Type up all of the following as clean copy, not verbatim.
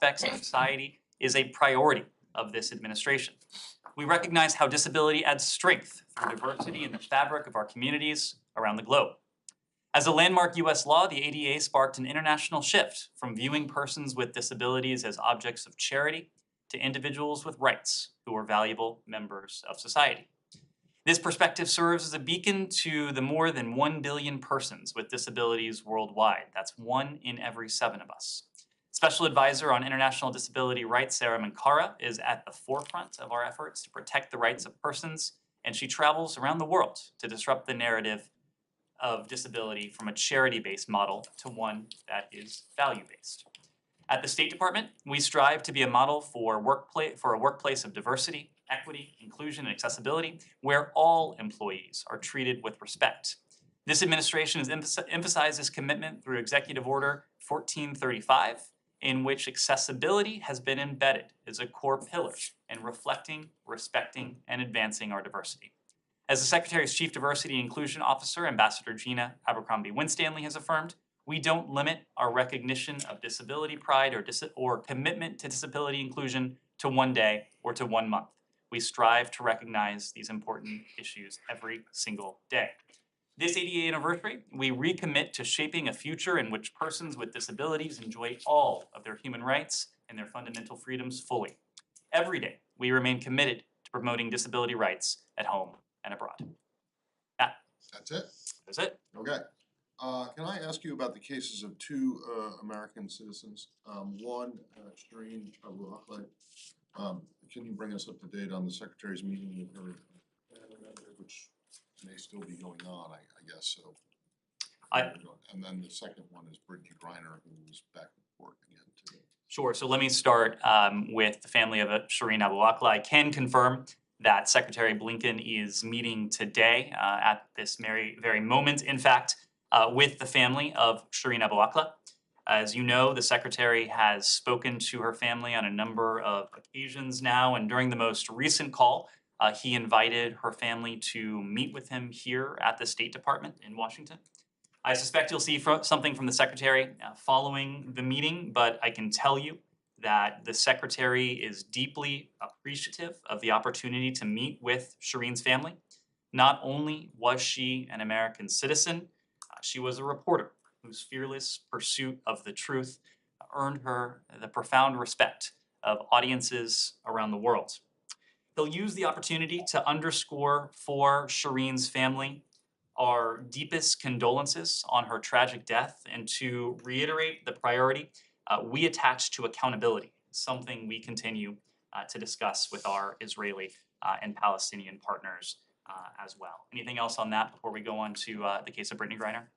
aspects of society is a priority of this administration. We recognize how disability adds strength through diversity in the fabric of our communities around the globe. As a landmark U.S. law, the ADA sparked an international shift from viewing persons with disabilities as objects of charity to individuals with rights who are valuable members of society. This perspective serves as a beacon to the more than 1 billion persons with disabilities worldwide. That's 1 in every 7 of us. Special Advisor on International Disability Rights, Sarah Mankara, is at the forefront of our efforts to protect the rights of persons, and she travels around the world to disrupt the narrative of disability from a charity-based model to one that is value-based. At the State Department, we strive to be a model for a workplace of diversity, equity, inclusion, and accessibility, where all employees are treated with respect. This administration has emphasized this commitment through Executive Order 1435, in which accessibility has been embedded as a core pillar in reflecting, respecting, and advancing our diversity. As the Secretary's Chief Diversity and Inclusion Officer, Ambassador Gina Abercrombie-Winstanley has affirmed, we don't limit our recognition of disability pride or commitment to disability inclusion to one day or to 1 month. We strive to recognize these important issues every single day. This ADA anniversary, we recommit to shaping a future in which persons with disabilities enjoy all of their human rights and their fundamental freedoms fully. Every day, we remain committed to promoting disability rights at home and abroad. That's it? That's it. Okay. Can I ask you about the cases of 2 American citizens? One, Shireen Abu Akleh. Can you bring us up to date on the Secretary's meeting with her, which may still be going on, I guess so. And then the second one is Brittany Griner, who was back in court again today. Sure. So let me start with the family of Shireen Abu Akleh. I can confirm that Secretary Blinken is meeting today at this very moment, in fact, with the family of Shireen Abu Akleh. As you know, the Secretary has spoken to her family on a number of occasions now, and during the most recent call, he invited her family to meet with him here at the State Department in Washington. I suspect you'll see something from the Secretary following the meeting, but I can tell you that the Secretary is deeply appreciative of the opportunity to meet with Shireen's family. Not only was she an American citizen, she was a reporter whose fearless pursuit of the truth earned her the profound respect of audiences around the world. He'll use the opportunity to underscore for Shireen's family our deepest condolences on her tragic death and to reiterate the priority we attach to accountability, something we continue to discuss with our Israeli and Palestinian partners as well. Anything else on that before we go on to the case of Brittany Griner?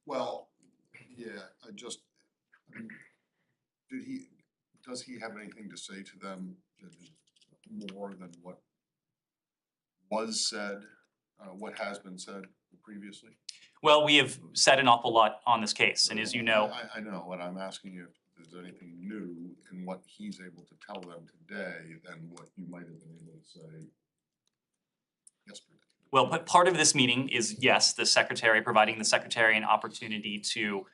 Well, yeah, does he have anything to say to them that is more than what was said, what has been said previously? Well, we have said an awful lot on this case, and as you know... I know, but I'm asking you if there's anything new in what he's able to tell them today than what you might have been able to say yesterday. Well, but part of this meeting is, yes, the Secretary, providing the Secretary an opportunity to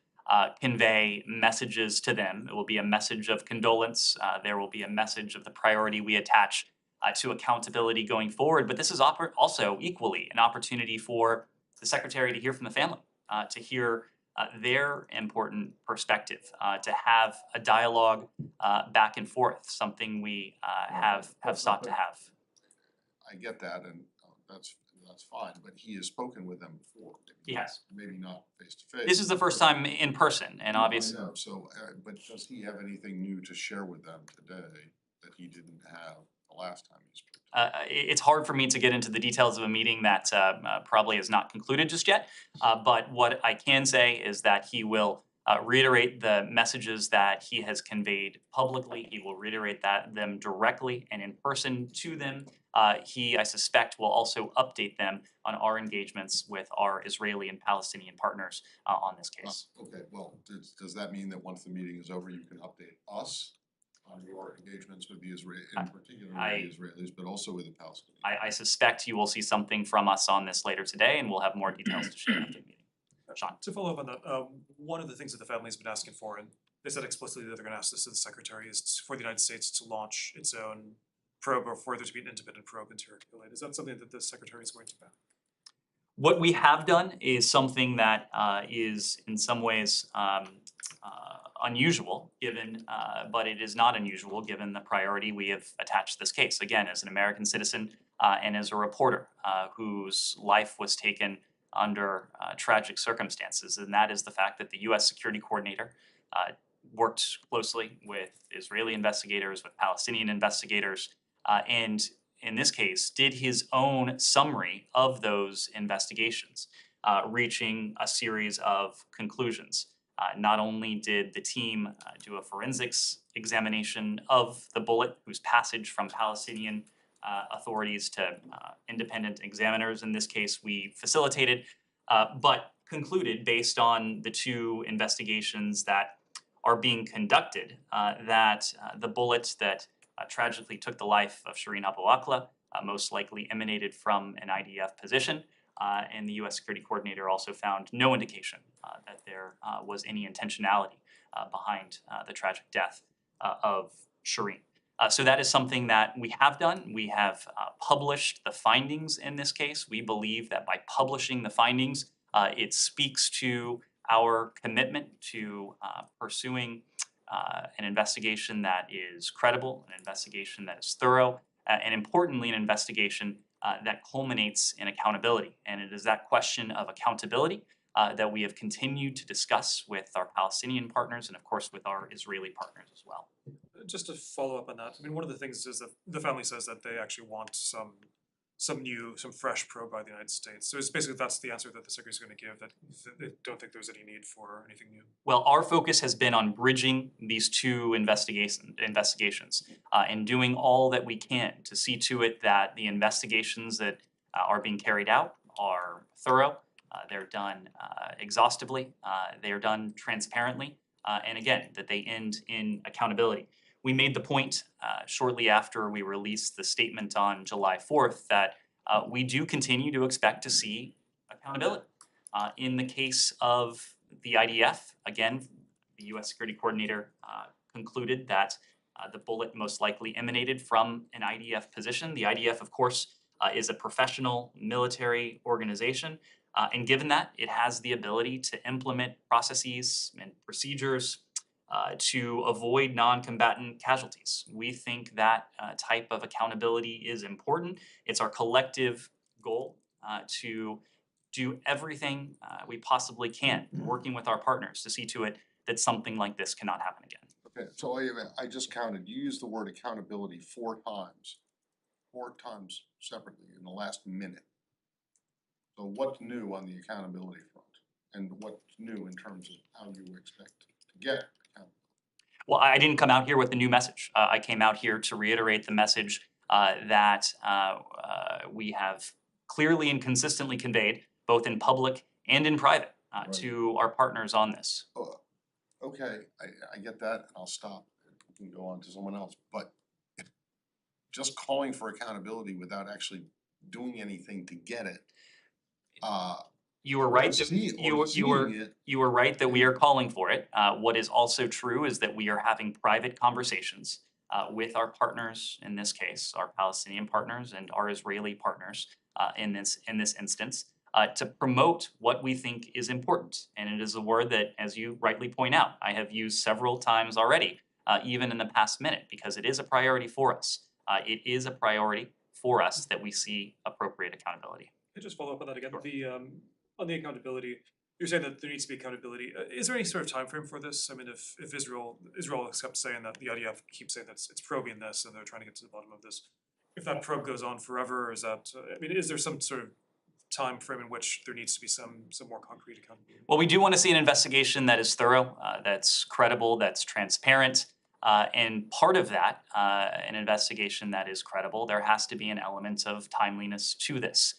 convey messages to them. It will be a message of condolence. There will be a message of the priority we attach to accountability going forward. But this is also equally an opportunity for the Secretary to hear from the family, to hear their important perspective, to have a dialogue back and forth, something we have sought to have. I get that, and that's fine, but he has spoken with them before. He has. Maybe not face to face. This is the first time in person, and obviously. I know. So, but does he have anything new to share with them today that he didn't have the last time he spoke? It's hard for me to get into the details of a meeting that probably is not concluded just yet. But what I can say is that he will reiterate the messages that he has conveyed publicly. He will reiterate them directly and in person to them. He, I suspect, will also update them on our engagements with our Israeli and Palestinian partners on this case. Okay, well, does that mean that once the meeting is over, you can update us on your engagements with the Israelis, in particular with the Israelis, but also with the Palestinians? I suspect you will see something from us on this later today, and we'll have more details to share after the meeting. Sean. To follow up on that, one of the things that the family's been asking for, and they said explicitly that they're going to ask this to the Secretary is for the United States to launch its own probe or for there to be an independent probe into Hercule. Is that something that the Secretary is going to back? What we have done is something that is in some ways unusual, given, but it is not unusual given the priority we have attached to this case. Again, as an American citizen and as a reporter whose life was taken under tragic circumstances, and that is the fact that the U.S. Security Coordinator worked closely with Israeli investigators, with Palestinian investigators, and in this case, did his own summary of those investigations, reaching a series of conclusions. Not only did the team do a forensics examination of the bullet, whose passage from Palestinian authorities to independent examiners, in this case, we facilitated, but concluded based on the two investigations that are being conducted that the bullet that tragically took the life of Shireen Abu Akleh most likely emanated from an IDF position. And the U.S. Security Coordinator also found no indication that there was any intentionality behind the tragic death of Shireen. So that is something that we have done. We have published the findings in this case. We believe that by publishing the findings, it speaks to our commitment to pursuing an investigation that is credible, an investigation that is thorough, and importantly, an investigation that culminates in accountability. And it is that question of accountability that we have continued to discuss with our Palestinian partners and, of course, with our Israeli partners as well. Just to follow up on that, I mean, one of the things is that the family says that they actually want some fresh probe by the United States. So it's basically that's the answer that the Secretary is going to give, that they don't think there's any need for anything new. Well, our focus has been on bridging these two investigations and doing all that we can to see to it that the investigations that are being carried out are thorough, they're done exhaustively, they are done transparently, and again, that they end in accountability. We made the point shortly after we released the statement on July 4th that we do continue to expect to see accountability. In the case of the IDF, again, the U.S. Security Coordinator concluded that the bullet most likely emanated from an IDF position. The IDF, of course, is a professional military organization, and given that, it has the ability to implement processes and procedures to avoid non-combatant casualties. We think that type of accountability is important. It's our collective goal to do everything we possibly can, working with our partners to see to it that something like this cannot happen again. Okay, so I just counted, you used the word accountability four times separately in the last minute. So what's new on the accountability front? And what's new in terms of how you expect to get accountability? Well, I didn't come out here with a new message. I came out here to reiterate the message that we have clearly and consistently conveyed, both in public and in private, Right. to our partners on this. Okay, I get that, and I'll stop. We can go on to someone else, but just calling for accountability without actually doing anything to get it. You were right. You were right that we are calling for it. What is also true is that we are having private conversations with our partners in this case, our Palestinian partners and our Israeli partners in this instance, to promote what we think is important. And it is a word that, as you rightly point out, I have used several times already, even in the past minute, because it is a priority for us. It is a priority for us that we see appropriate accountability. Can I just follow up on that again? Sure. On the accountability, you're saying that there needs to be accountability. Is there any sort of time frame for this? I mean, if Israel keeps saying that, the IDF keeps saying that it's probing this and they're trying to get to the bottom of this, if that probe goes on forever, is that, I mean, is there some sort of time frame in which there needs to be some more concrete accountability? Well, we do want to see an investigation that is thorough, that's credible, that's transparent. And part of that, an investigation that is credible, there has to be an element of timeliness to this.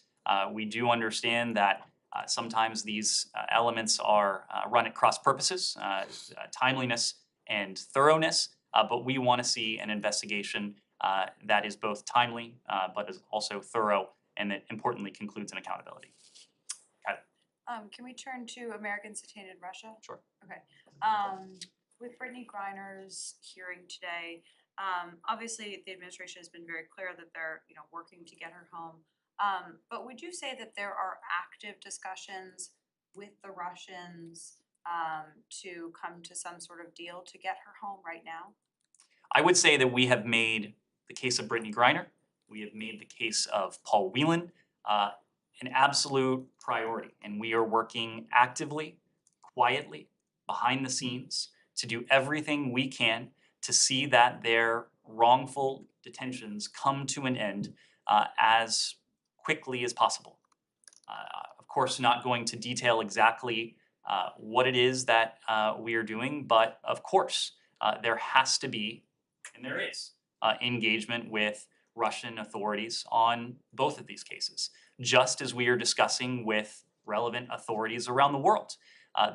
We do understand that sometimes these elements are run at cross purposes, timeliness and thoroughness, but we want to see an investigation that is both timely but is also thorough and that importantly concludes in accountability. Can we turn to Americans detained in Russia? Sure. Okay. With Brittany Griner's hearing today, obviously the administration has been very clear that they're, working to get her home. But would you say that there are active discussions with the Russians to come to some sort of deal to get her home right now? I would say that we have made the case of Brittany Griner, we have made the case of Paul Whelan an absolute priority, and we are working actively, quietly, behind the scenes to do everything we can to see that their wrongful detentions come to an end as quickly as possible. Of course, not going to detail exactly what it is that we are doing, but of course, there has to be, and there is, engagement with Russian authorities on both of these cases, just as we are discussing with relevant authorities around the world.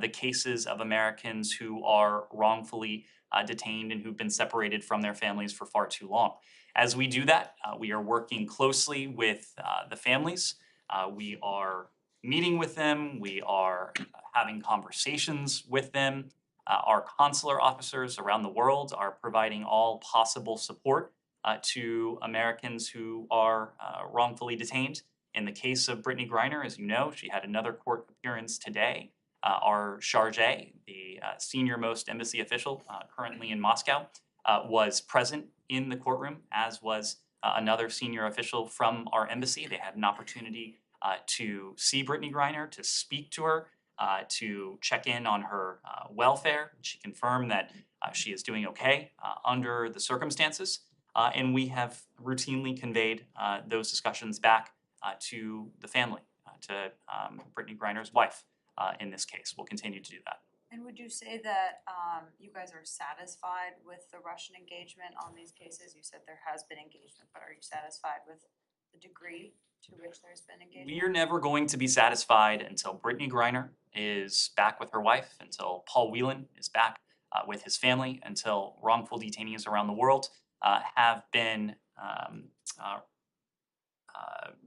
The cases of Americans who are wrongfully detained and who've been separated from their families for far too long. As we do that, we are working closely with the families. We are meeting with them. We are having conversations with them. Our consular officers around the world are providing all possible support to Americans who are wrongfully detained. In the case of Brittany Griner, as you know, she had another court appearance today. Our charge, the senior-most embassy official currently in Moscow, was present in the courtroom, as was another senior official from our embassy. They had an opportunity to see Brittany Griner, to speak to her, to check in on her welfare. She confirmed that she is doing okay under the circumstances. And we have routinely conveyed those discussions back to the family, to Brittany Griner's wife in this case. We'll continue to do that. And would you say that you guys are satisfied with the Russian engagement on these cases? You said there has been engagement, but are you satisfied with the degree to which there's been engagement? We are never going to be satisfied until Brittany Griner is back with her wife, until Paul Whelan is back with his family, until wrongful detainees around the world have been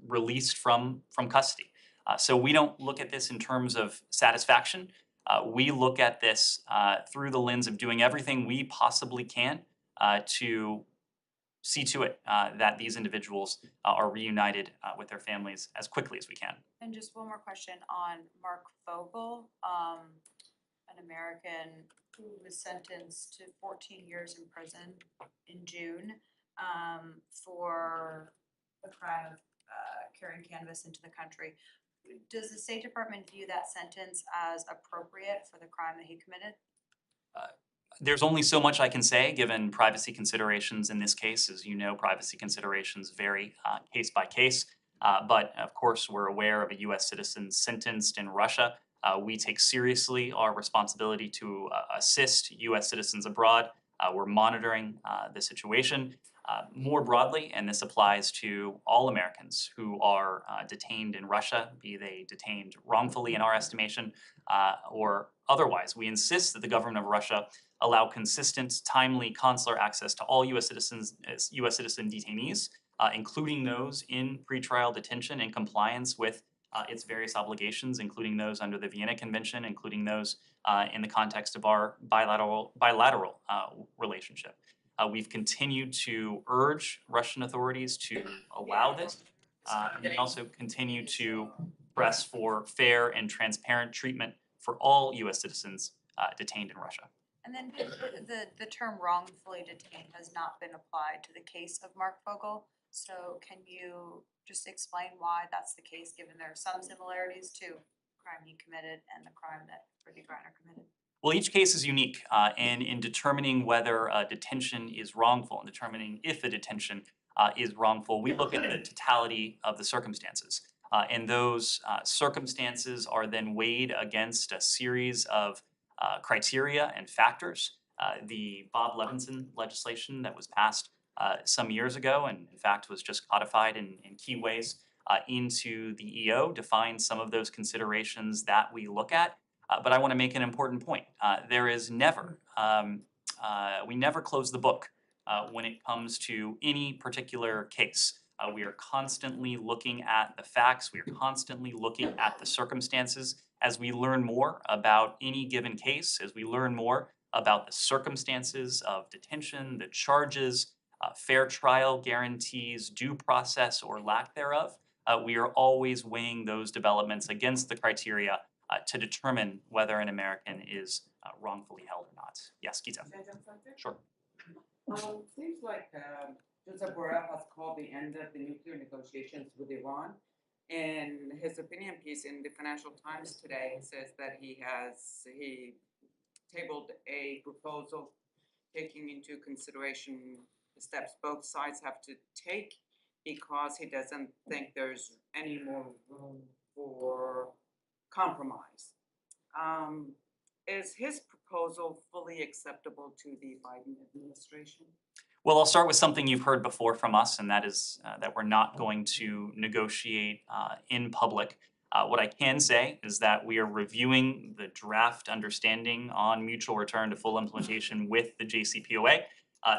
released from custody. So we don't look at this in terms of satisfaction. We look at this through the lens of doing everything we possibly can to see to it that these individuals are reunited with their families as quickly as we can. And just one more question on Mark Vogel, an American who was sentenced to 14 years in prison in June for the crime of carrying cannabis into the country. Does the State Department view that sentence as appropriate for the crime that he committed? There's only so much I can say given privacy considerations in this case. As you know, privacy considerations vary case by case. But of course, we're aware of a U.S. citizen sentenced in Russia. We take seriously our responsibility to assist U.S. citizens abroad. We're monitoring the situation. More broadly, and this applies to all Americans who are detained in Russia, be they detained wrongfully in our estimation or otherwise, we insist that the government of Russia allow consistent, timely consular access to all U.S. citizens, U.S. citizen detainees, including those in pretrial detention in compliance with its various obligations, including those under the Vienna Convention, including those in the context of our bilateral relationship. We've continued to urge Russian authorities to allow this, and we also continue to press for fair and transparent treatment for all U.S. citizens detained in Russia. And then the term wrongfully detained has not been applied to the case of Mark Vogel. So can you just explain why that's the case, given there are some similarities to the crime he committed and the crime that Brittany Griner committed? Well, each case is unique, and in determining whether a detention is wrongful and determining if a detention is wrongful, we look at the totality of the circumstances. And those circumstances are then weighed against a series of criteria and factors. The Bob Levinson legislation that was passed some years ago, and in fact was just codified in key ways into the EO, defines some of those considerations that we look at. But I want to make an important point. There is never, we never close the book when it comes to any particular case. We are constantly looking at the facts. We are constantly looking at the circumstances. As we learn more about any given case, as we learn more about the circumstances of detention, the charges, fair trial guarantees, due process or lack thereof. We are always weighing those developments against the criteria to determine whether an American is wrongfully held or not. Yes, Gita. Can I jump something? Sure. Seems like Joseph Borrell has called the end of the nuclear negotiations with Iran. In his opinion piece in the Financial Times today, it says that he tabled a proposal taking into consideration the steps both sides have to take because he doesn't think there's any more room for compromise. Is his proposal fully acceptable to the Biden administration? Well, I'll start with something you've heard before from us, and that is that we're not going to negotiate in public. What I can say is that we are reviewing the draft understanding on mutual return to full implementation with the JCPOA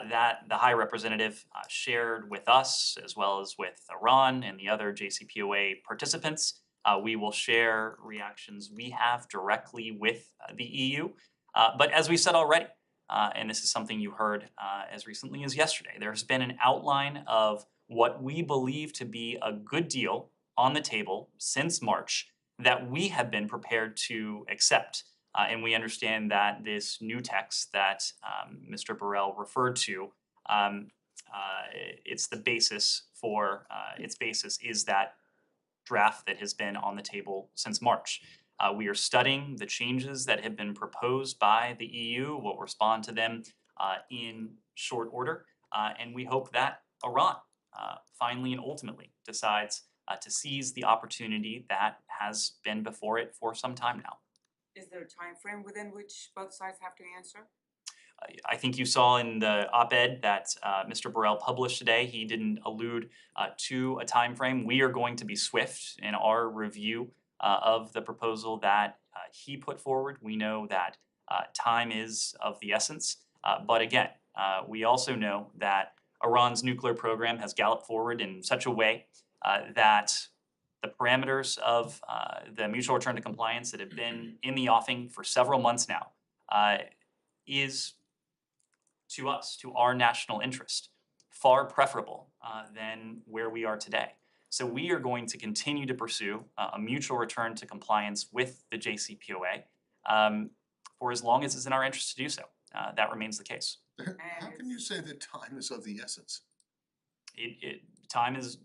that the High Representative shared with us, as well as with Iran and the other JCPOA participants. We will share reactions we have directly with the EU. But as we said already, and this is something you heard as recently as yesterday, there's been an outline of what we believe to be a good deal on the table since March that we have been prepared to accept. And we understand that this new text that Mr. Borrell referred to, it's the basis for, its basis is that draft that has been on the table since March. We are studying the changes that have been proposed by the EU. We'll respond to them in short order. And we hope that Iran finally and ultimately decides to seize the opportunity that has been before it for some time now. Is there a time frame within which both sides have to answer? I think you saw in the op-ed that Mr. Borrell published today, he didn't allude to a time frame. We are going to be swift in our review of the proposal that he put forward. We know that time is of the essence. But again, we also know that Iran's nuclear program has galloped forward in such a way that the parameters of the mutual return to compliance that have been in the offing for several months now is, to us, to our national interest, far preferable than where we are today. So we are going to continue to pursue a mutual return to compliance with the JCPOA for as long as it's in our interest to do so. That remains the case. How can you say that time is of the essence? Time is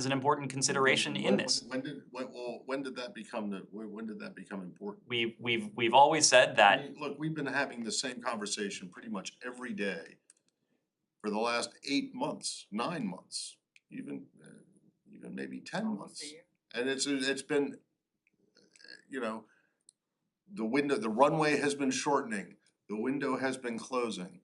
an important consideration in this. When did that become important? We've always said I that. mean, look, we've been having the same conversation pretty much every day for the last 8 months, 9 months, even maybe 10 Almost months. a year. And it's been, the runway has been shortening, the window has been closing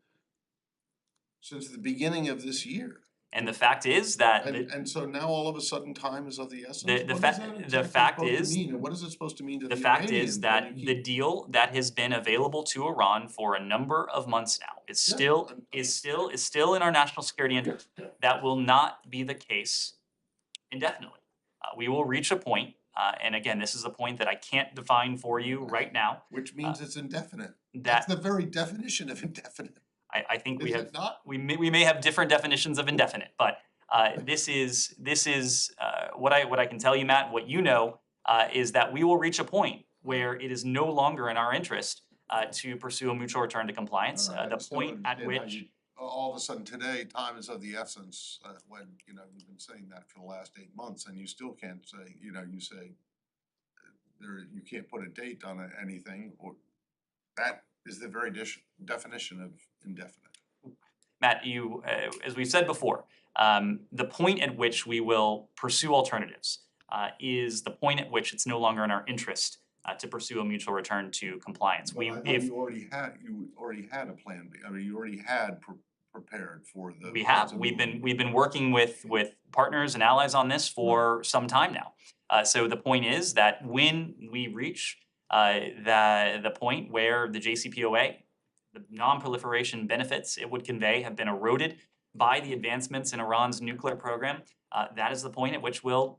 since the beginning of this year. And the fact is that And so now all of a sudden time is of the essence? The What is fact- that the exactly fact supposed to is- mean? And what is it supposed to mean to the the fact Iranians is when that you the keep- deal that has been available to Iran for a number of months now is still in our national security interest. That will not be the case indefinitely. We will reach a point, and again, this is a point that I can't define for you right now. Which means it's indefinite. That That's the very definition of indefinite. I think we Is have. it not? We may have different definitions of indefinite, but this is what I can tell you, Matt. What you know is that we will reach a point where it is no longer in our interest to pursue a mutual return to compliance. I The just don't point at understand how which you- all of a sudden today, time is of the essence, when, you've been saying that for the last 8 months and you still can't say, you say you can't put a date on anything, or that is the very definition of indefinite. Matt, you as we've said before, the point at which we will pursue alternatives is the point at which it's no longer in our interest to pursue a mutual return to compliance. But I thought you already had a plan B. I mean, you already had prepared for the. We have. We've been working with partners and allies on this for some time now. So the point is that when we reach the point where the JCPOA, the non-proliferation benefits it would convey have been eroded by the advancements in Iran's nuclear program, that is the point at which we'll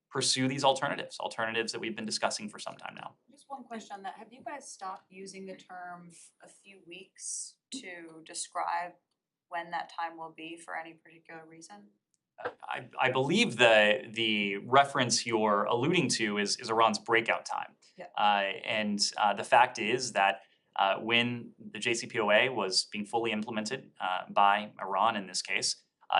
pursue these alternatives that we've been discussing for some time now. Just one question on that. Have you guys stopped using the term a few weeks to describe when that time will be for any particular reason? I believe the reference you're alluding to is Iran's breakout time. Yeah. The fact is that when the JCPOA was being fully implemented by Iran in this case,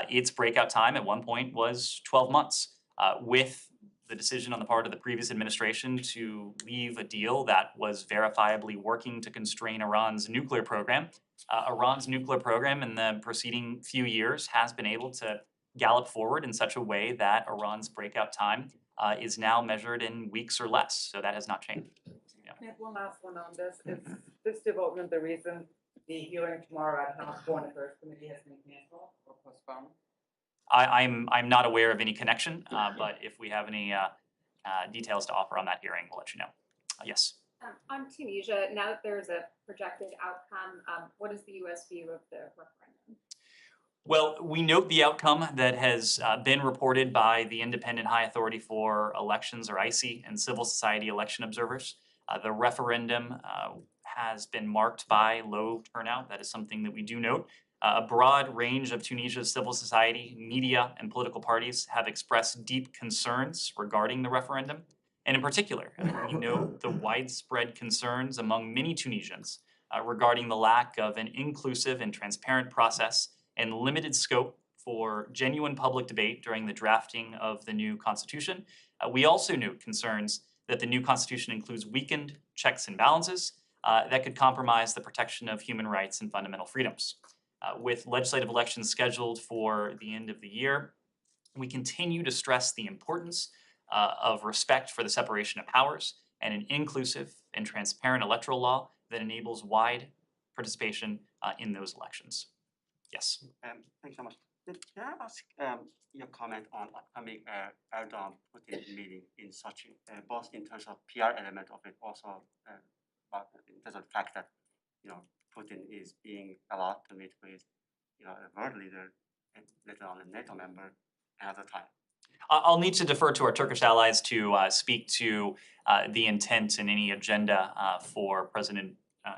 its breakout time at one point was 12 months. With the decision on the part of the previous administration to leave a deal that was verifiably working to constrain Iran's nuclear program, Iran's nuclear program in the preceding few years has been able to gallop forward in such a way that Iran's breakout time is now measured in weeks or less. So that has not changed. Nick, one last one on this. Is this development the reason the hearing tomorrow at House Foreign Affairs Committee has been canceled or postponed? I'm not aware of any connection, but if we have any details to offer on that hearing, we'll let you know. Yes. On Tunisia, now that there's a projected outcome, what is the U.S. view of the referendum? Well, we note the outcome that has been reported by the Independent High Authority for Elections, or ICE, and civil society election observers. The referendum has been marked by low turnout. That is something that we do note. A broad range of Tunisia's civil society, media, and political parties have expressed deep concerns regarding the referendum. And in particular, we note the widespread concerns among many Tunisians regarding the lack of an inclusive and transparent process and limited scope for genuine public debate during the drafting of the new constitution. We also note concerns that the new constitution includes weakened checks and balances that could compromise the protection of human rights and fundamental freedoms. With legislative elections scheduled for the end of the year, we continue to stress the importance of respect for the separation of powers and an inclusive and transparent electoral law that enables wide participation in those elections. Yes. Thanks so much. Can I ask your comment on upcoming Erdogan-Putin meeting in Sochi, both in terms of PR element of it, also in terms of the fact that Putin is being allowed to meet with a world leader, and let alone a NATO member, another time. I'll need to defer to our Turkish allies to speak to the intent and any agenda for President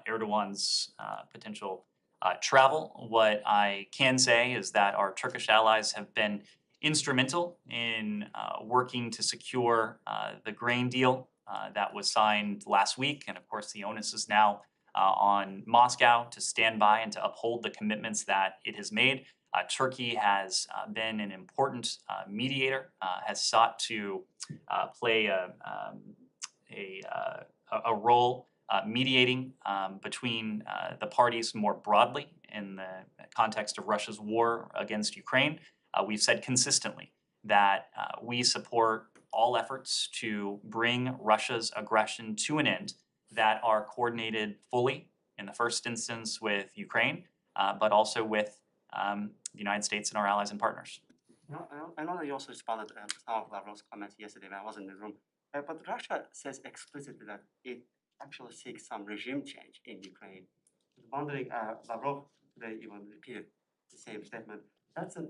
Erdogan's potential travel. What I can say is that our Turkish allies have been instrumental in working to secure the grain deal that was signed last week. And of course, the onus is now on Moscow to stand by and to uphold the commitments that it has made. Turkey has been an important mediator, has sought to play a role mediating between the parties more broadly in the context of Russia's war against Ukraine. We've said consistently that we support all efforts to bring Russia's aggression to an end that are coordinated fully, in the first instance with Ukraine, but also with the United States and our allies and partners. I know that you also responded to some of Lavrov's comments yesterday when I was in the room, but Russia says explicitly that it actually seeks some regime change in Ukraine. I'm wondering, Lavrov today even repeated the same statement. That's an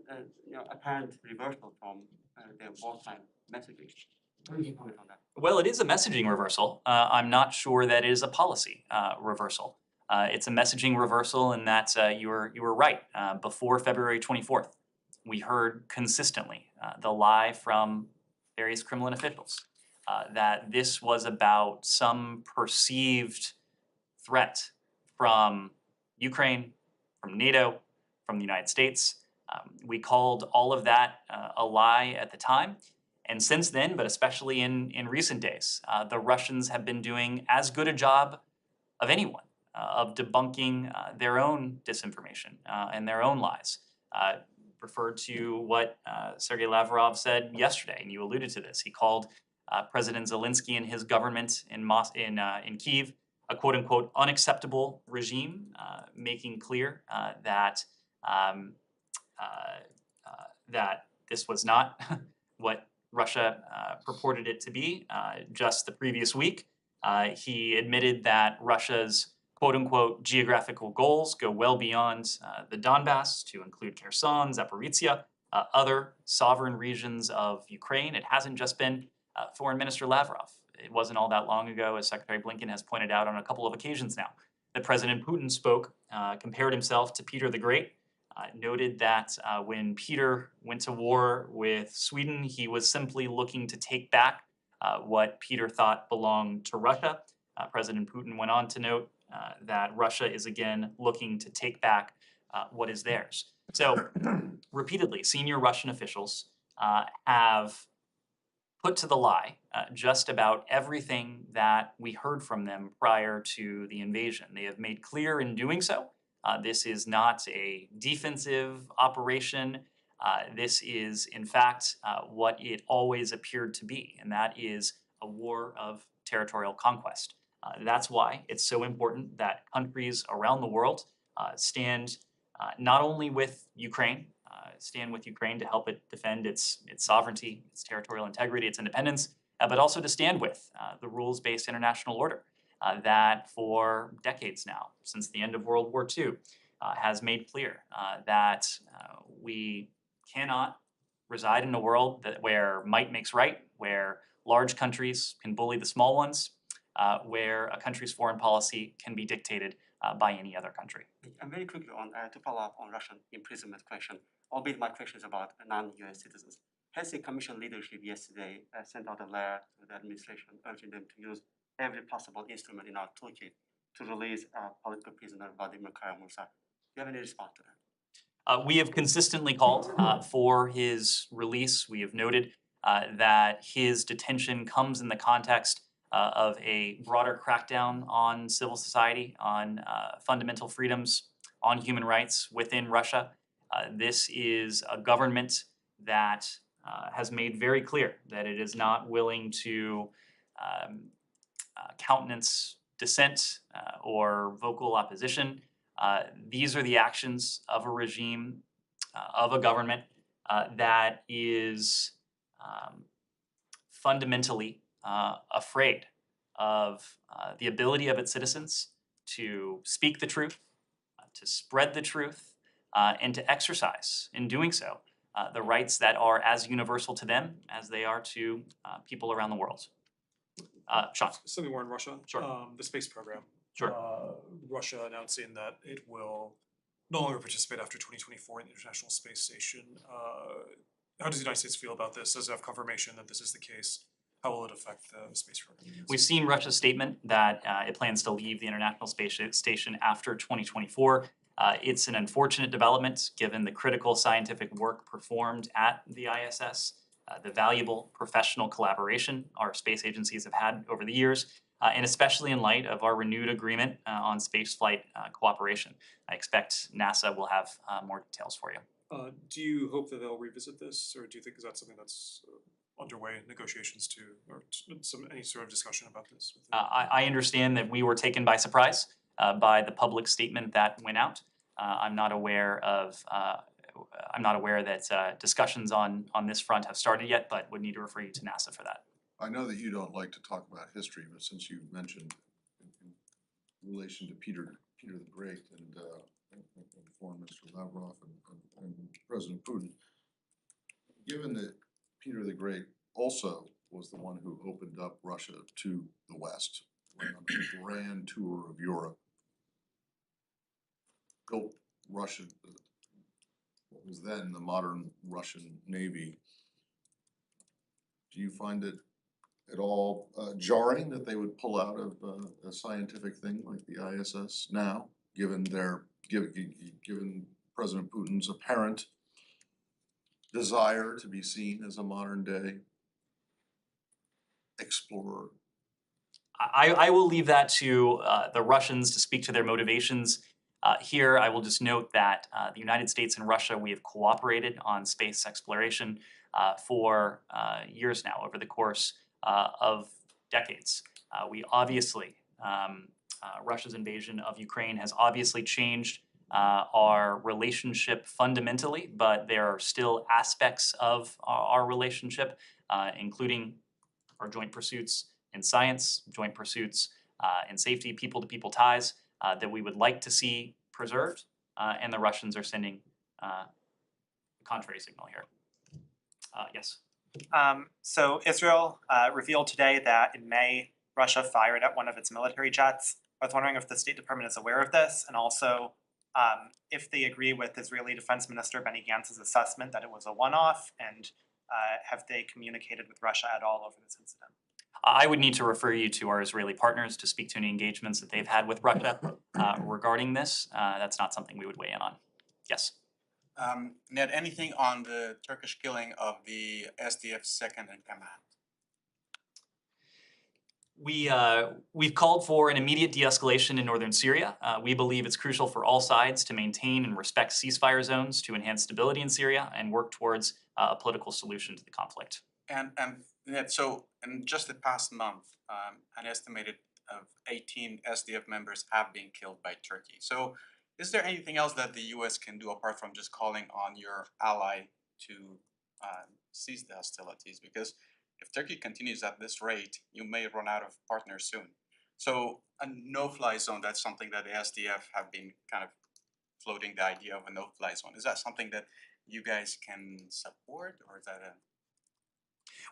apparent reversal from their wartime messaging. What do you comment on that? Well, it is a messaging reversal. I'm not sure that it is a policy reversal. It's a messaging reversal in that you were right. Before February 24th, we heard consistently the lie from various Kremlin officials that this was about some perceived threat from Ukraine, from NATO, from the United States. We called all of that a lie at the time. And since then, but especially in recent days, the Russians have been doing as good a job of anyone of debunking their own disinformation and their own lies. Referred to what Sergei Lavrov said yesterday, and you alluded to this. He called President Zelensky and his government in Kyiv a quote-unquote unacceptable regime, making clear that that this was not what Russia purported it to be. Just the previous week, he admitted that Russia's quote-unquote geographical goals go well beyond the Donbass to include Kherson, Zaporizhia, other sovereign regions of Ukraine. It hasn't just been Foreign Minister Lavrov. It wasn't all that long ago, as Secretary Blinken has pointed out on a couple of occasions now, that President Putin spoke, compared himself to Peter the Great, noted that when Peter went to war with Sweden, he was simply looking to take back what Peter thought belonged to Russia. President Putin went on to note that Russia is again looking to take back what is theirs. So repeatedly, senior Russian officials have put to the lie just about everything that we heard from them prior to the invasion. They have made clear in doing so, this is not a defensive operation. This is, in fact, what it always appeared to be, and that is a war of territorial conquest. That's why it's so important that countries around the world stand not only with Ukraine, stand with Ukraine to help it defend its sovereignty, its territorial integrity, its independence, but also to stand with the rules-based international order that for decades now, since the end of World War II, has made clear that we cannot reside in a world where might makes right, where large countries can bully the small ones, where a country's foreign policy can be dictated by any other country. And very quickly on to follow up on Russian imprisonment question, albeit my question is about non-US citizens. Has the Commission leadership yesterday sent out a letter to the administration urging them to use every possible instrument in our toolkit to release political prisoner Vladimir Kara-Murza? Do you have any response to that? We have consistently called for his release. We have noted that his detention comes in the context of a broader crackdown on civil society, on fundamental freedoms, on human rights within Russia. This is a government that has made very clear that it is not willing to countenance dissent or vocal opposition. These are the actions of a regime, of a government that is fundamentally afraid of the ability of its citizens to speak the truth, to spread the truth, and to exercise, in doing so, the rights that are as universal to them as they are to people around the world. Sean. Something more in Russia. Sure. The space program. Sure. Russia announcing that it will no longer participate after 2024 in the International Space Station. How does the United States feel about this? Does it have confirmation that this is the case? How will it affect the space program? We've seen Russia's statement that it plans to leave the International Space Station after 2024. It's an unfortunate development given the critical scientific work performed at the ISS, the valuable professional collaboration our space agencies have had over the years, and especially in light of our renewed agreement on spaceflight cooperation. I expect NASA will have more details for you. Do you hope that they'll revisit this, or do you think is that something that's underway in negotiations to, or any sort of discussion about this? I understand that we were taken by surprise by the public statement that went out. I'm not aware that discussions on this front have started yet, but would need to refer you to NASA for that. I know that you don't like to talk about history, but since you mentioned in relation to Peter the Great and Foreign Minister Lavrov and President Putin, given that Peter the Great also was the one who opened up Russia to the West, went on a grand tour of Europe, built Russia, what was then the modern Russian Navy, do you find it at all jarring that they would pull out of a scientific thing like the ISS now, given given President Putin's apparent desire to be seen as a modern day explorer? I will leave that to the Russians to speak to their motivations. Here, I will just note that the United States and Russia, we have cooperated on space exploration for years now, over the course of decades. We obviously, Russia's invasion of Ukraine has obviously changed our relationship fundamentally, but there are still aspects of our relationship, including our joint pursuits in science, joint pursuits in safety, people-to-people ties that we would like to see preserved, and the Russians are sending contrary signal here. Yes. So Israel revealed today that in May, Russia fired at one of its military jets. I was wondering if the State Department is aware of this, and also if they agree with Israeli Defense Minister Benny Gantz's assessment that it was a one-off, and have they communicated with Russia at all over this incident? I would need to refer you to our Israeli partners to speak to any engagements that they've had with Russia regarding this. That's not something we would weigh in on. Yes. Ned, anything on the Turkish killing of the SDF second in command? We've called for an immediate de-escalation in northern Syria. We believe it's crucial for all sides to maintain and respect ceasefire zones to enhance stability in Syria and work towards a political solution to the conflict. And Ned, so in just the past month, an estimated of 18 SDF members have been killed by Turkey. So is there anything else that the US can do apart from just calling on your ally to cease the hostilities? Because if Turkey continues at this rate, you may run out of partners soon. So a no-fly zone, that's something that the SDF have been kind of floating the idea of a no-fly zone. Is that something that you guys can support, or is that a...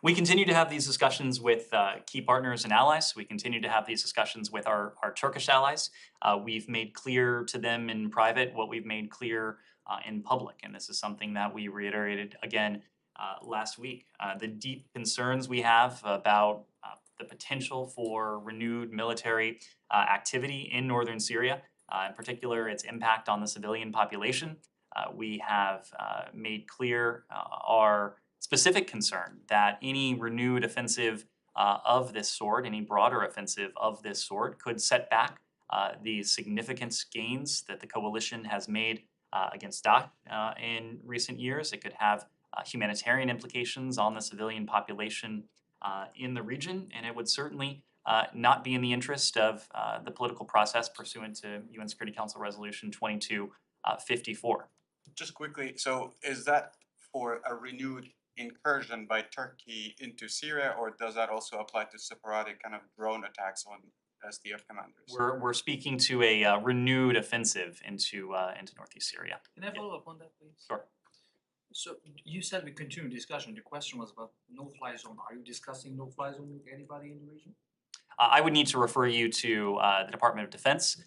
We continue to have these discussions with key partners and allies. We continue to have these discussions with our Turkish allies. We've made clear to them in private what we've made clear in public, and this is something that we reiterated again last week. The deep concerns we have about the potential for renewed military activity in northern Syria, in particular its impact on the civilian population. We have made clear our specific concern that any renewed offensive of this sort, any broader offensive of this sort, could set back the significant gains that the coalition has made against Daesh in recent years. It could have humanitarian implications on the civilian population in the region, and it would certainly not be in the interest of the political process pursuant to UN Security Council Resolution 2254. Just quickly, so is that for a renewed incursion by Turkey into Syria, or does that also apply to sporadic kind of drone attacks on SDF commanders? We're speaking to a renewed offensive into northeast Syria. Can I follow up on that, please? Sure. So you said we continue discussion. The question was about no-fly zone. Are you discussing no-fly zone with anybody in the region? I would need to refer you to the Department of Defense.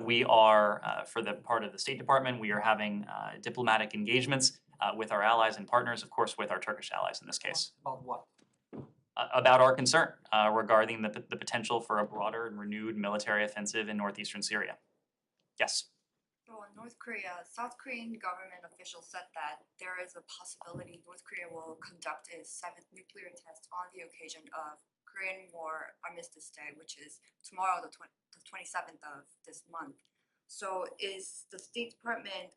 We are, for the part of the State Department, we are having diplomatic engagements with our allies and partners, of course, with our Turkish allies in this case. About what? About our concern regarding the potential for a broader and renewed military offensive in northeastern Syria. Yes. So in North Korea, South Korean government officials said that there is a possibility North Korea will conduct its 7th nuclear test on the occasion of Korean War Armistice Day, which is tomorrow, the 27th of this month. So is the State Department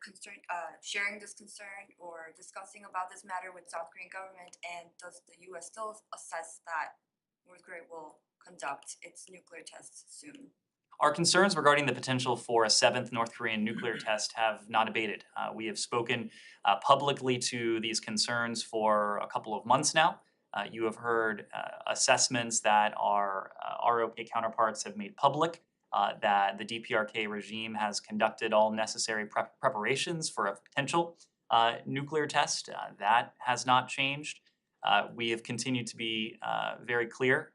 sharing this concern or discussing about this matter with South Korean government? And does the US still assess that North Korea will conduct its nuclear tests soon? Our concerns regarding the potential for a 7th North Korean nuclear test have not abated. We have spoken publicly to these concerns for a couple of months now. You have heard assessments that our ROK counterparts have made public, that the DPRK regime has conducted all necessary preparations for a potential nuclear test. That has not changed. We have continued to be very clear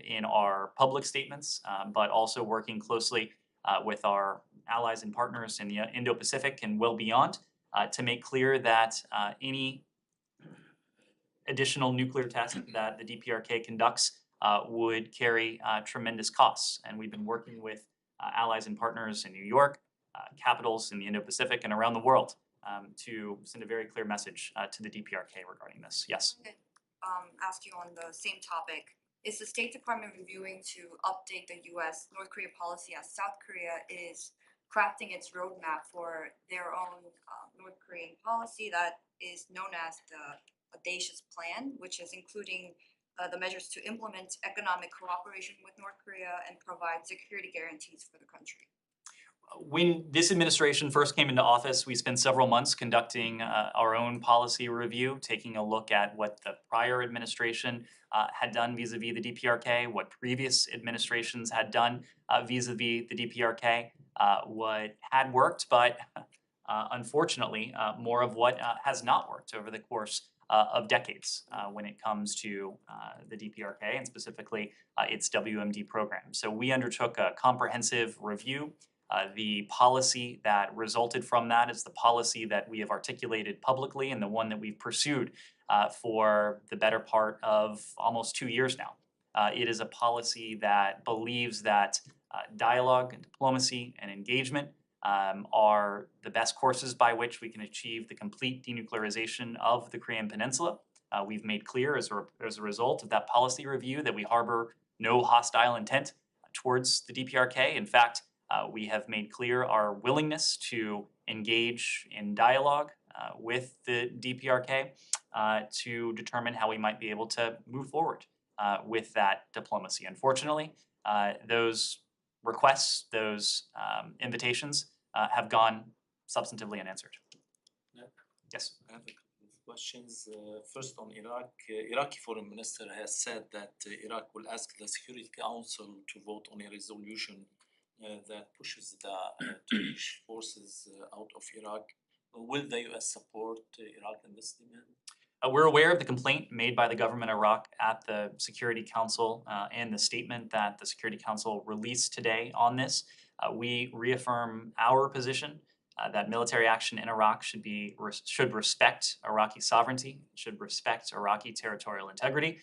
in our public statements, but also working closely with our allies and partners in the Indo-Pacific and well beyond to make clear that any additional nuclear test that the DPRK conducts would carry tremendous costs. And we've been working with allies and partners in New York, capitals in the Indo-Pacific and around the world to send a very clear message to the DPRK regarding this. Yes. Ask you on the same topic. Is the State Department reviewing to update the US North Korea policy as South Korea is crafting its roadmap for their own North Korean policy that is known as the Audacious Plan, which is including the measures to implement economic cooperation with North Korea and provide security guarantees for the country? When this administration first came into office, we spent several months conducting our own policy review, taking a look at what the prior administration had done vis-a-vis the DPRK, what previous administrations had done vis-a-vis the DPRK, what had worked, but unfortunately, more of what has not worked over the course of decades when it comes to the DPRK and specifically its WMD program. So we undertook a comprehensive review. The policy that resulted from that is the policy that we have articulated publicly and the one that we've pursued for the better part of almost 2 years now. It is a policy that believes that dialogue and diplomacy and engagement are the best courses by which we can achieve the complete denuclearization of the Korean Peninsula. We've made clear as a result of that policy review that we harbor no hostile intent towards the DPRK. In fact, we have made clear our willingness to engage in dialogue with the DPRK to determine how we might be able to move forward with that diplomacy. Unfortunately, those requests, those invitations have gone substantively unanswered. Yes. I have a couple of questions. First on Iraq, Iraqi foreign minister has said that Iraq will ask the Security Council to vote on a resolution that pushes the Turkish forces out of Iraq. Will the US support Iraq in this demand? We're aware of the complaint made by the government of Iraq at the Security Council and the statement that the Security Council released today on this. We reaffirm our position that military action in Iraq should respect Iraqi sovereignty, should respect Iraqi territorial integrity.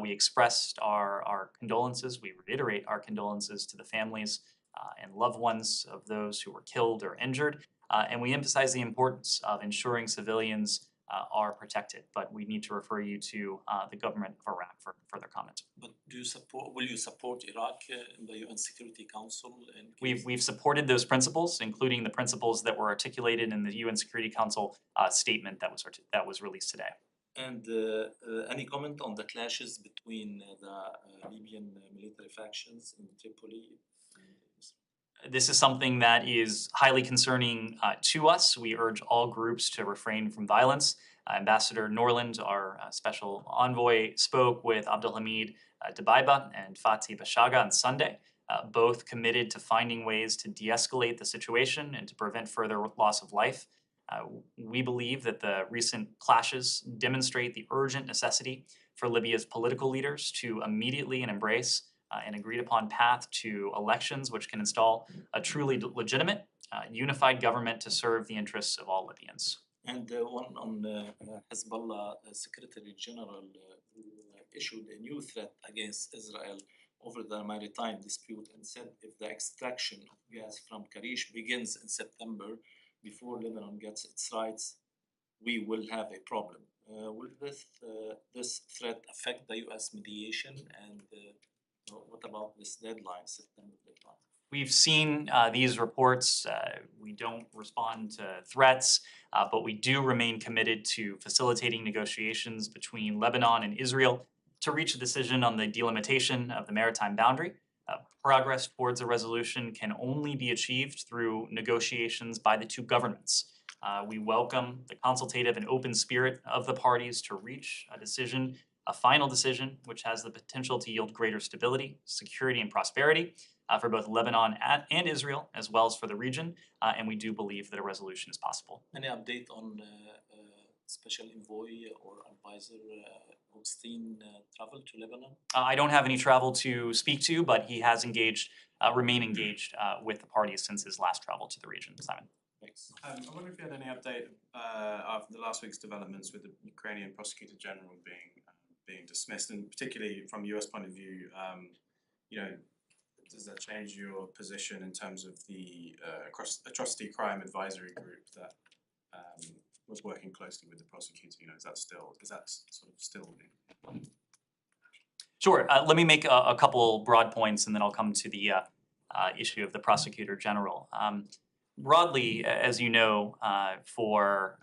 We expressed our condolences, we reiterate our condolences to the families and loved ones of those who were killed or injured, and we emphasize the importance of ensuring civilians are protected, but we need to refer you to the government of Iraq for further comment. But will you support Iraq in the UN Security Council? We've supported those principles, including the principles that were articulated in the UN Security Council statement that was released today. And any comment on the clashes between the Libyan military factions in Tripoli? This is something that is highly concerning to us. We urge all groups to refrain from violence. Ambassador Norland, our special envoy, spoke with Abdelhamid Dbeiba and Fatih Bashaga on Sunday, both committed to finding ways to de-escalate the situation and to prevent further loss of life. We believe that the recent clashes demonstrate the urgent necessity for Libya's political leaders to immediately and embrace an agreed upon path to elections which can install a truly legitimate, unified government to serve the interests of all Libyans. And one on Hezbollah Secretary General who issued a new threat against Israel over the maritime dispute and said if the extraction of gas from Karish begins in September before Lebanon gets its rights, we will have a problem. Will this threat affect the US mediation, and what about this deadline, September deadline? We've seen these reports. We don't respond to threats, but we do remain committed to facilitating negotiations between Lebanon and Israel to reach a decision on the delimitation of the maritime boundary. Progress towards a resolution can only be achieved through negotiations by the two governments. We welcome the consultative and open spirit of the parties to reach a decision, a final decision, which has the potential to yield greater stability, security, and prosperity for both Lebanon and Israel, as well as for the region, and we do believe that a resolution is possible. Any update on Special Envoy or Advisor Goldstein travel to Lebanon? I don't have any travel to speak to, but he has remained engaged with the parties since his last travel to the region. Simon. Thanks. I wonder if you had any update after the last week's developments with the Ukrainian Prosecutor General being dismissed, and particularly from a US point of view, does that change your position in terms of the atrocity crime advisory group that was working closely with the prosecutor? Is that sort of still? Sure. Let me make a couple broad points, and then I'll come to the issue of the Prosecutor General. Broadly, as you know, for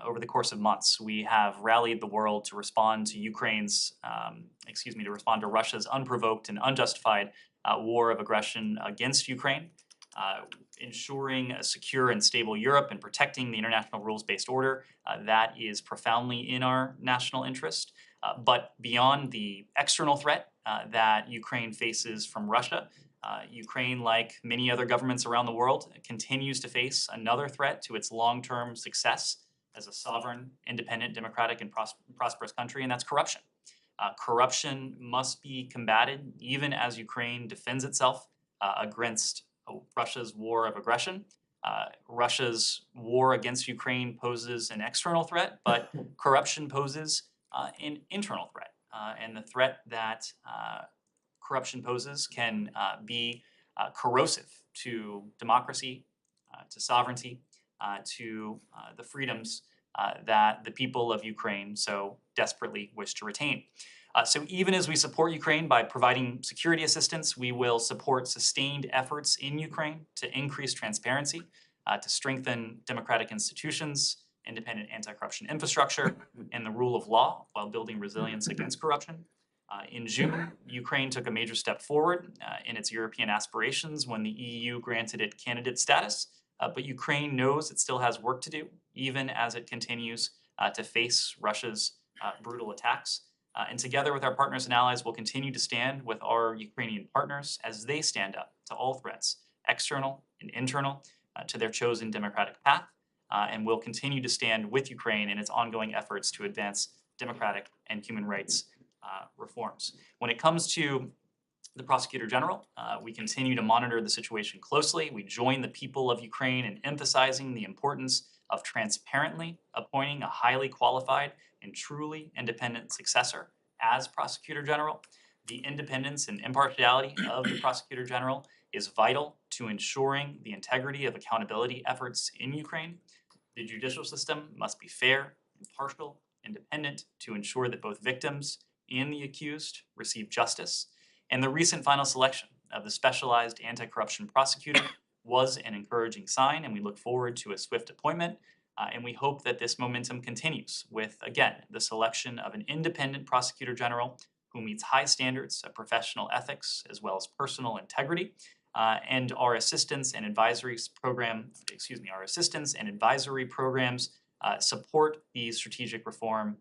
over the course of months, we have rallied the world to respond to to respond to Russia's unprovoked and unjustified war of aggression against Ukraine, ensuring a secure and stable Europe and protecting the international rules-based order. That is profoundly in our national interest. But beyond the external threat that Ukraine faces from Russia, Ukraine, like many other governments around the world, continues to face another threat to its long-term success as a sovereign, independent, democratic, and prosperous country, and that's corruption. Corruption must be combated even as Ukraine defends itself against Russia's war of aggression. Russia's war against Ukraine poses an external threat, but corruption poses an internal threat. And the threat that corruption poses can be corrosive to democracy, to sovereignty, to the freedoms that the people of Ukraine so desperately wish to retain. So even as we support Ukraine by providing security assistance, we will support sustained efforts in Ukraine to increase transparency, to strengthen democratic institutions, independent anti-corruption infrastructure, and the rule of law while building resilience against corruption. In June, Ukraine took a major step forward in its European aspirations when the EU granted it candidate status, but Ukraine knows it still has work to do, even as it continues to face Russia's brutal attacks. And together with our partners and allies, we'll continue to stand with our Ukrainian partners as they stand up to all threats, external and internal, to their chosen democratic path. And we'll continue to stand with Ukraine in its ongoing efforts to advance democratic and human rights reforms. When it comes to the Prosecutor General, we continue to monitor the situation closely. We join the people of Ukraine in emphasizing the importance of transparently appointing a highly qualified and truly independent successor as Prosecutor General. The independence and impartiality of the Prosecutor General is vital to ensuring the integrity of accountability efforts in Ukraine. The judicial system must be fair, impartial, independent to ensure that both victims and the accused receive justice. And the recent final selection of the specialized anti-corruption prosecutor was an encouraging sign, and we look forward to a swift appointment. And we hope that this momentum continues with, again, the selection of an independent prosecutor general who meets high standards of professional ethics as well as personal integrity. And our assistance and advisory programs support these strategic reform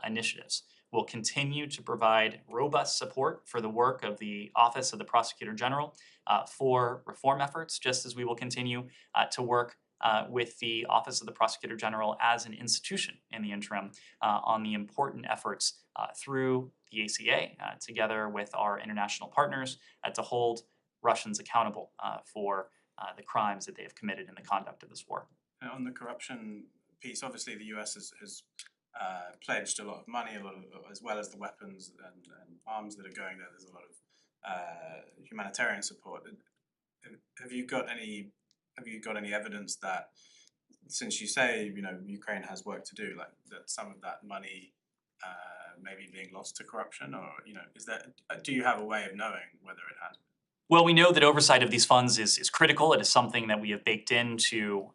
initiatives. We'll continue to provide robust support for the work of the Office of the Prosecutor General for reform efforts, just as we will continue to work with the Office of the Prosecutor General as an institution in the interim on the important efforts through the ACA, together with our international partners, to hold Russians accountable for the crimes that they have committed in the conduct of this war. And on the corruption piece, obviously the US has pledged a lot of money, as well as the weapons and arms that are going there. There's a lot of humanitarian support. Have you got any evidence that, since you say Ukraine has work to do, like that some of that money may be being lost to corruption, or do you have a way of knowing whether it has? Well, we know that oversight of these funds is critical. It is something that we have baked into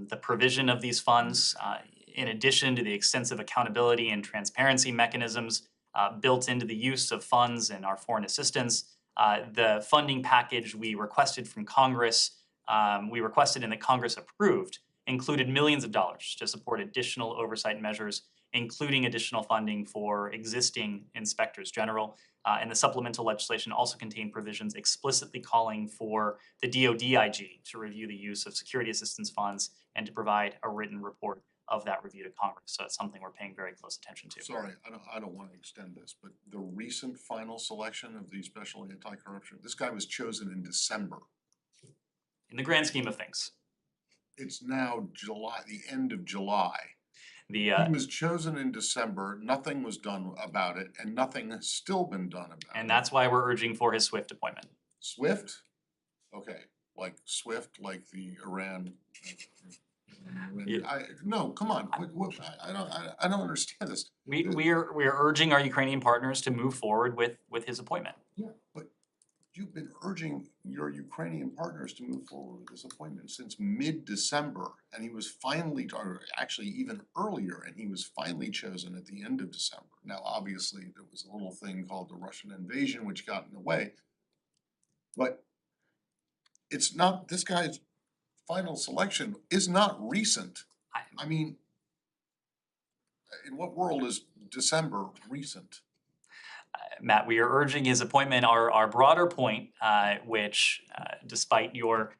the provision of these funds, in addition to the extensive accountability and transparency mechanisms built into the use of funds in our foreign assistance. The funding package we requested from Congress, and that Congress approved, included millions of dollars to support additional oversight measures, including additional funding for existing inspectors general. And the supplemental legislation also contained provisions explicitly calling for the DoD-IG to review the use of security assistance funds and to provide a written report of that review to Congress. So it's something we're paying very close attention to. Sorry, I don't want to extend this, but the recent final selection of the special anti-corruption, this guy was chosen in December. In the grand scheme of things. It's now July, the end of July. He was chosen in December, nothing was done about it, and nothing has still been done about it. And that's why we're urging for his swift appointment. Swift? Okay, like SWIFT, like the Iran. No, come on. I don't understand this. We are urging our Ukrainian partners to move forward with his appointment. Yeah, but you've been urging your Ukrainian partners to move forward with this appointment since mid-December, and he was finally, or actually even earlier, and he was finally chosen at the end of December. Now, obviously, there was a little thing called the Russian invasion, which got in the way, but it's not, this guy's final selection is not recent. I mean, in what world is December recent? Matt, we are urging his appointment. Our broader point, which despite your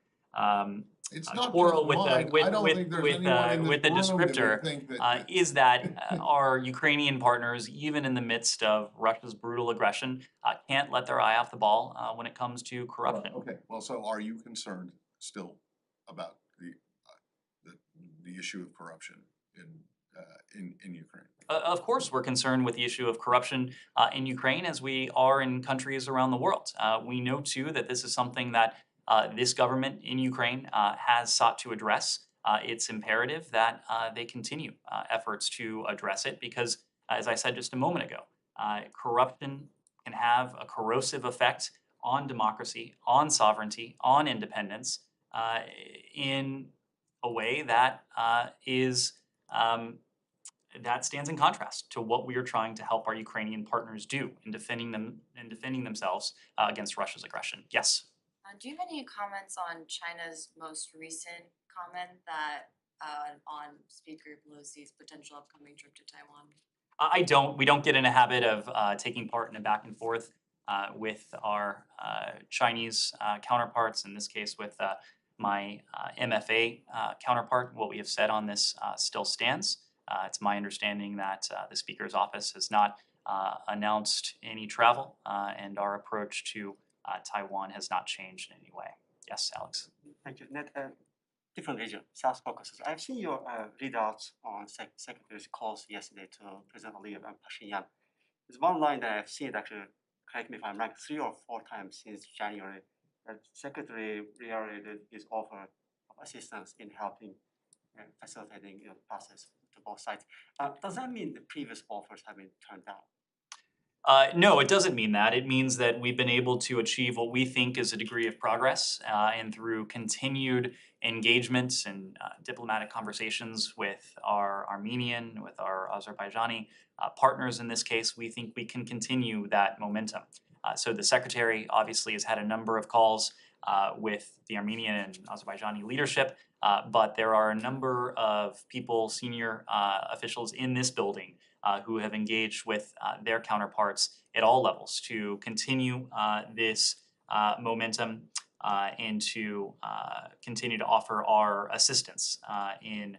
It's not quarrel just with mine. I don't think there's anyone in with this the room that would descriptor, think that. is that our Ukrainian partners, even in the midst of Russia's brutal aggression, can't let their eye off the ball when it comes to corruption. Okay, well, so are you concerned still about the issue of corruption in Ukraine? Of course, we're concerned with the issue of corruption in Ukraine as we are in countries around the world. We know too that this is something that this government in Ukraine has sought to address. It's imperative that they continue efforts to address it because, as I said just a moment ago, corruption can have a corrosive effect on democracy, on sovereignty, on independence in a way that that stands in contrast to what we are trying to help our Ukrainian partners do in defending themselves against Russia's aggression. Yes. Do you have any comments on China's most recent comment that on Speaker Pelosi's potential upcoming trip to Taiwan? I don't. We don't get in a habit of taking part in a back and forth with our Chinese counterparts. In this case, with my MFA counterpart. What we have said on this still stands. It's my understanding that the Speaker's office has not announced any travel, and our approach to Taiwan has not changed in any way. Yes, Alex. Thank you. Ned, different region, South Caucasus. I've seen your readouts on Secretary's calls yesterday to President Aliyev and Pashinyan. There's one line that I've seen actually, correct me if I'm wrong, 3 or 4 times since January, that Secretary reiterated his offer of assistance in helping facilitating the process to both sides. Does that mean the previous offers have been turned down? No, it doesn't mean that. It means that we've been able to achieve what we think is a degree of progress, and through continued engagements and diplomatic conversations with our Armenian, with our Azerbaijani partners in this case, we think we can continue that momentum. So the Secretary obviously has had a number of calls with the Armenian and Azerbaijani leadership, but there are a number of people, senior officials in this building who have engaged with their counterparts at all levels to continue this momentum and to continue to offer our assistance in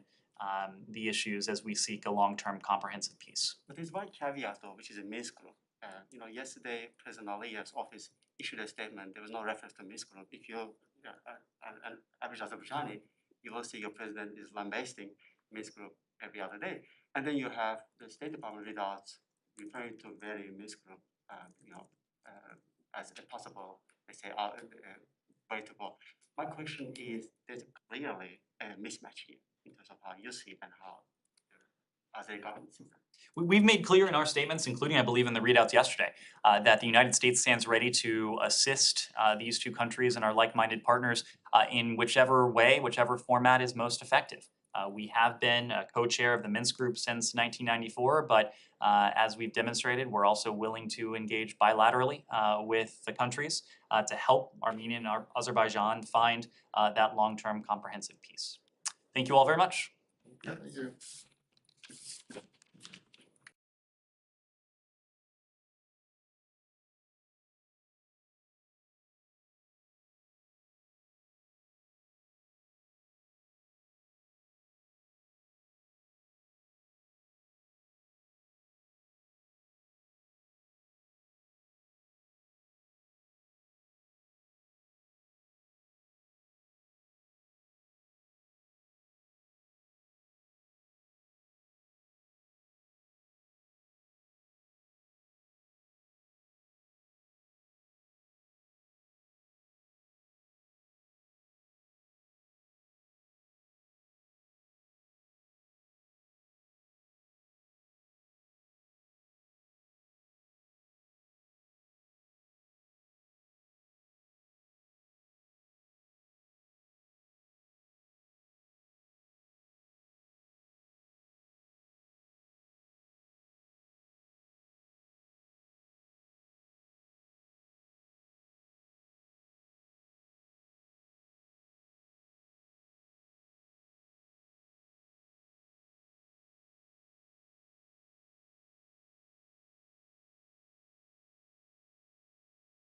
the issues as we seek a long-term comprehensive peace. But there's one caveat though, which is a Minsk group. Yesterday, President Aliyev's office issued a statement. There was no reference to Minsk group. If you, an average Azerbaijani, you will see your president is lambasting Minsk group every other day. And then you have the State Department readouts referring to very Minsk group, as a possible, let's say, way to go. My question is, there's clearly a mismatch here in terms of how you see it and how other governments see it. We've made clear in our statements, including I believe in the readouts yesterday, that the United States stands ready to assist these two countries and our like-minded partners in whichever way, whichever format is most effective. We have been a co-chair of the Minsk Group since 1994, but as we've demonstrated, we're also willing to engage bilaterally with the countries to help Armenia and Azerbaijan find that long-term comprehensive peace. Thank you all very much. Thank you.